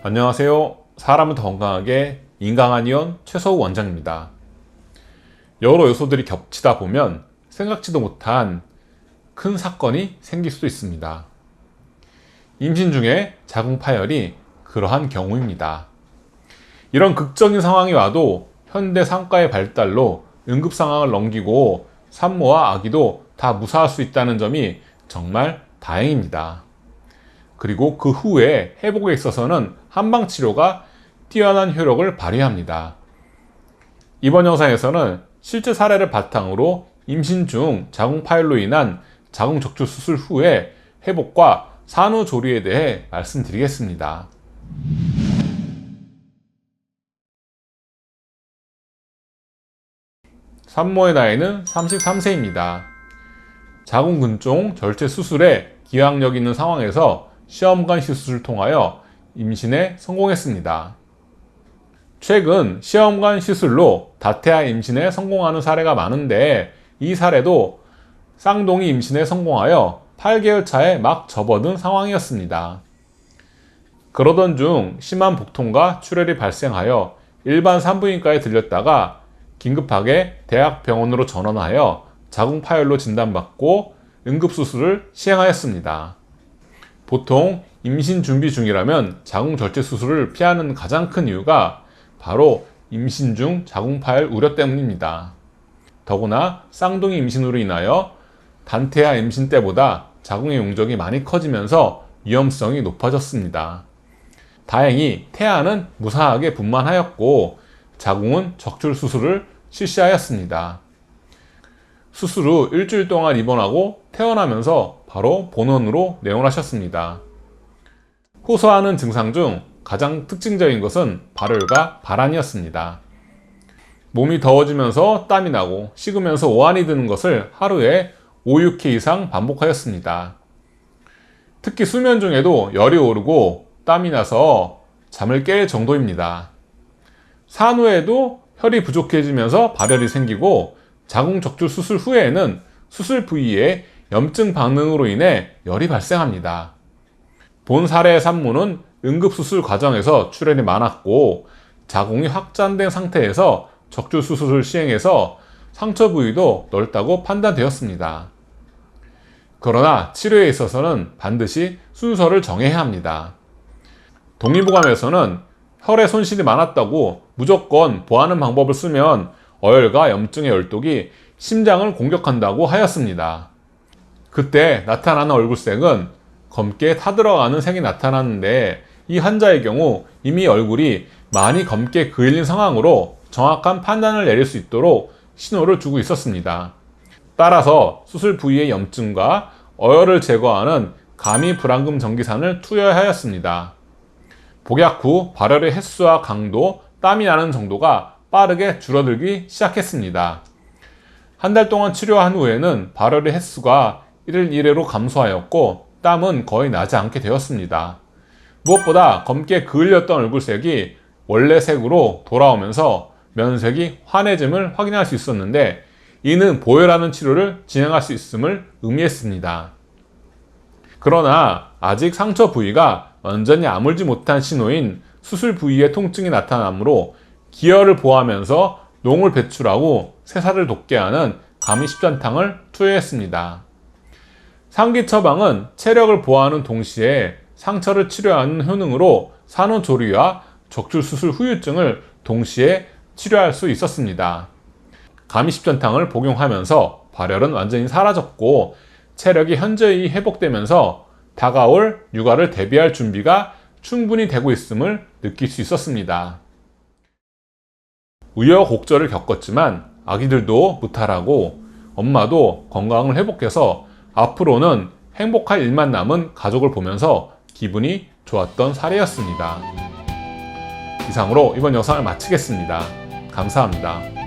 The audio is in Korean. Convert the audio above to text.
안녕하세요. 사람을 더 건강하게 인강한의원 최서우 원장입니다. 여러 요소들이 겹치다 보면 생각지도 못한 큰 사건이 생길 수도 있습니다. 임신 중에 자궁 파열이 그러한 경우입니다. 이런 극적인 상황이 와도 현대 상과의 발달로 응급 상황을 넘기고 산모와 아기도 다 무사할 수 있다는 점이 정말 다행입니다. 그리고 그 후에 회복에 있어서는 한방치료가 뛰어난 효력을 발휘합니다. 이번 영상에서는 실제 사례를 바탕으로 임신 중 자궁 파열로 인한 자궁 적출 수술 후의 회복과 산후조리에 대해 말씀드리겠습니다. 산모의 나이는 33세입니다. 자궁근종 절제 수술에 기왕력 있는 상황에서 시험관 시술을 통하여 임신에 성공했습니다. 최근 시험관 시술로 다태아 임신에 성공하는 사례가 많은데 이 사례도 쌍둥이 임신에 성공하여 8개월 차에 막 접어든 상황이었습니다. 그러던 중 심한 복통과 출혈이 발생하여 일반 산부인과에 들렸다가 긴급하게 대학병원으로 전원하여 자궁 파열로 진단받고 응급수술을 시행하였습니다. 보통 임신 준비 중이라면 자궁 절제 수술을 피하는 가장 큰 이유가 바로 임신 중 자궁 파열 우려 때문입니다. 더구나 쌍둥이 임신으로 인하여 단태아 임신 때보다 자궁의 용적이 많이 커지면서 위험성이 높아졌습니다. 다행히 태아는 무사하게 분만하였고 자궁은 적출 수술을 실시하였습니다. 수술 후 일주일 동안 입원하고 퇴원하면서 바로 본원으로 내원하셨습니다. 호소하는 증상 중 가장 특징적인 것은 발열과 발한이었습니다. 몸이 더워지면서 땀이 나고 식으면서 오한이 드는 것을 하루에 5, 6회 이상 반복하였습니다. 특히 수면 중에도 열이 오르고 땀이 나서 잠을 깰 정도입니다. 산후에도 혈이 부족해지면서 발열이 생기고 자궁 적출 수술 후에는 수술 부위에 염증 반응으로 인해 열이 발생합니다. 본 사례의 산모는 응급수술 과정에서 출혈이 많았고 자궁이 확장된 상태에서 적출 수술을 시행해서 상처 부위도 넓다고 판단되었습니다. 그러나 치료에 있어서는 반드시 순서를 정해야 합니다. 동의보감에서는 혈의 손실이 많았다고 무조건 보하는 방법을 쓰면 어혈과 염증의 열독이 심장을 공격한다고 하였습니다. 그때 나타나는 얼굴색은 검게 타들어가는 색이 나타났는데 이 환자의 경우 이미 얼굴이 많이 검게 그을린 상황으로 정확한 판단을 내릴 수 있도록 신호를 주고 있었습니다. 따라서 수술 부위의 염증과 어혈을 제거하는 가미 불안금 전기산을 투여하였습니다. 복약 후 발열의 횟수와 강도, 땀이 나는 정도가 빠르게 줄어들기 시작했습니다. 한 달 동안 치료한 후에는 발열의 횟수가 1일 1회로 감소하였고 땀은 거의 나지 않게 되었습니다. 무엇보다 검게 그을렸던 얼굴색이 원래 색으로 돌아오면서 면색이 환해짐을 확인할 수 있었는데 이는 보혈하는 치료를 진행할 수 있음을 의미했습니다. 그러나 아직 상처 부위가 완전히 아물지 못한 신호인 수술 부위의 통증이 나타나므로 기혈을 보하면서 농을 배출하고 새살을 돋게 하는 가미십전탕을 투여했습니다. 상기 처방은 체력을 보하는 동시에 상처를 치료하는 효능으로 산후조리와 적출 수술 후유증을 동시에 치료할 수 있었습니다. 가미십전탕을 복용하면서 발열은 완전히 사라졌고 체력이 현저히 회복되면서 다가올 육아를 대비할 준비가 충분히 되고 있음을 느낄 수 있었습니다. 우여곡절을 겪었지만 아기들도 무탈하고 엄마도 건강을 회복해서 앞으로는 행복할 일만 남은 가족을 보면서 기분이 좋았던 사례였습니다. 이상으로 이번 영상을 마치겠습니다. 감사합니다.